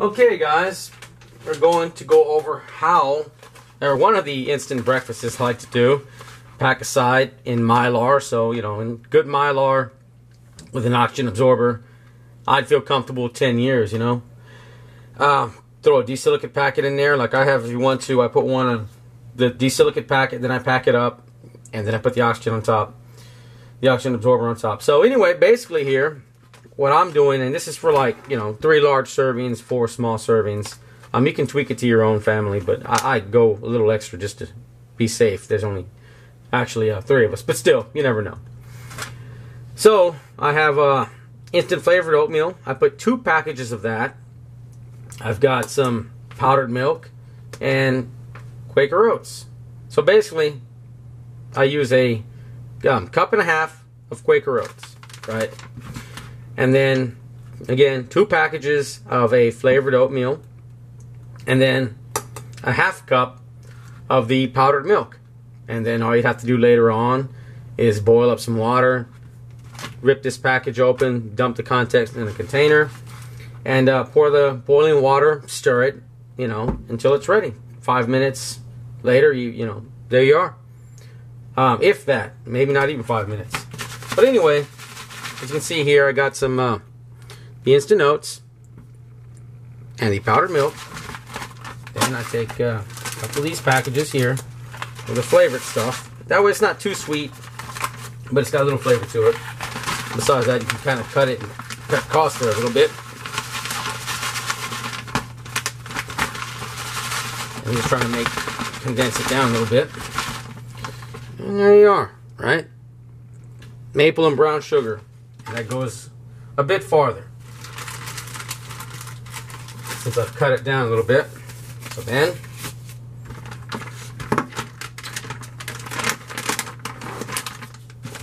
Okay guys, we're going to go over how, or one of the instant breakfasts I like to do, pack aside in Mylar. So, you know, in good Mylar with an oxygen absorber, I'd feel comfortable 10 years, you know. Throw a desilicate packet in there like I have if you want to. I put one on the desilicate packet, then I pack it up, and then I put the oxygen on top, the oxygen absorber on top. So anyway, basically here, what I'm doing, and this is for like, you know, 3 large servings, 4 small servings. You can tweak it to your own family, but I go a little extra just to be safe. There's only actually 3 of us, but still, you never know. So I have instant flavored oatmeal. I put 2 packages of that. I've got some powdered milk and Quaker oats. So basically, I use a cup and a half of Quaker oats, right? And then, again, 2 packages of a flavored oatmeal. And then a half cup of the powdered milk. And then all you have to do later on is boil up some water, rip this package open, dump the contents in a container, and pour the boiling water, stir it, you know, until it's ready. 5 minutes later, you know, there you are. If that, maybe not even 5 minutes. But anyway, as you can see here, I got some the instant oats and the powdered milk. Then I take a couple of these packages here with the flavored stuff. That way it's not too sweet, but it's got a little flavor to it. Besides that, you can kind of cut it and cut costs there a little bit. I'm just trying to condense it down a little bit. And there you are, right? Maple and brown sugar. That goes a bit farther, since I've cut it down a little bit. So then,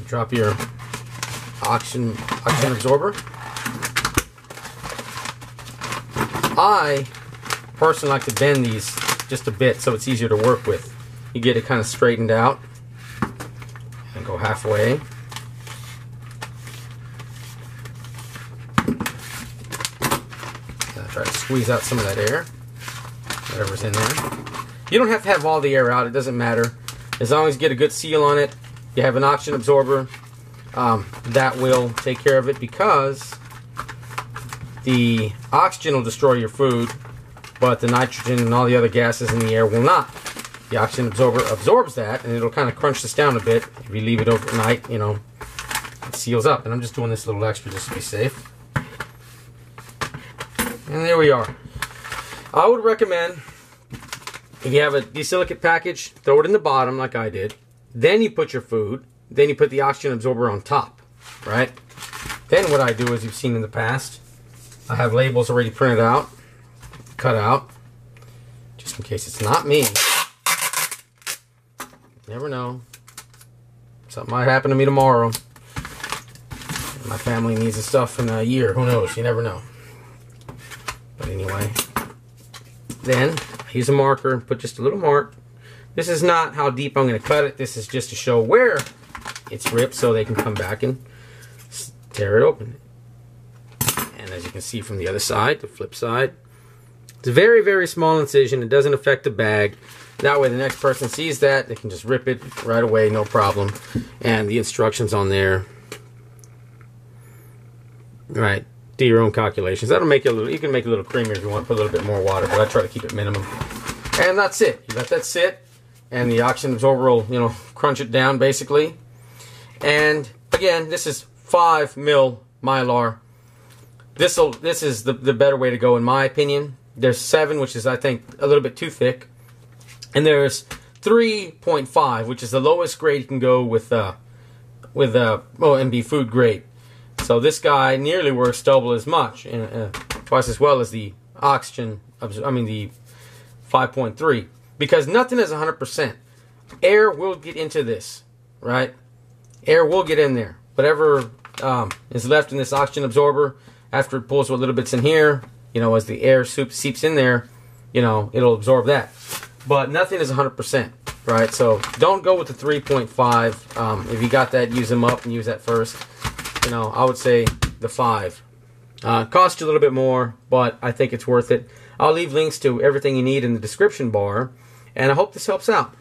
drop your oxygen absorber. I personally like to bend these just a bit so it's easier to work with. You get it kind of straightened out and go halfway. Try to squeeze out some of that air, whatever's in there. You don't have to have all the air out, it doesn't matter. As long as you get a good seal on it, you have an oxygen absorber, that will take care of it, because the oxygen will destroy your food, but the nitrogen and all the other gases in the air will not. The oxygen absorber absorbs that, and it'll kind of crunch this down a bit. If you leave it overnight, you know, it seals up. And I'm just doing this a little extra just to be safe. And there we are. I would recommend, if you have a desilicate package, throw it in the bottom like I did. Then you put your food. Then you put the oxygen absorber on top, right? Then what I do, as you've seen in the past, I have labels already printed out, cut out, just in case it's not me. Never know. Something might happen to me tomorrow. My family needs the stuff in a year. Who knows? You never know. But anyway, then I use a marker and put just a little mark. This is not how deep I'm going to cut it. This is just to show where it's ripped so they can come back and tear it open. And as you can see from the other side, the flip side, it's a very, very small incision. It doesn't affect the bag. That way the next person sees that, they can just rip it right away, no problem. And the instructions on there. Right. Do your own calculations. That'll make it a little, you can make it a little creamier if you want to put a little bit more water, but I try to keep it minimum. And that's it. You let that sit, and the oxygen absorber will, you know, crunch it down basically. And again, this is 5 mil Mylar. This is the better way to go in my opinion. There's 7, which is I think a little bit too thick, and there's 3.5, which is the lowest grade you can go with OMB food grade. So this guy nearly works double as much, twice as well as the oxygen, the 5.3. Because nothing is 100%. Air will get into this, right? Air will get in there. Whatever is left in this oxygen absorber, after it pulls what little bits in here, you know, as the air seeps in there, you know, it'll absorb that. But nothing is 100%, right? So don't go with the 3.5. If you got that, use them up and use that first. You know, I would say the 5. Costs you a little bit more, but I think it's worth it. I'll leave links to everything you need in the description bar, and I hope this helps out.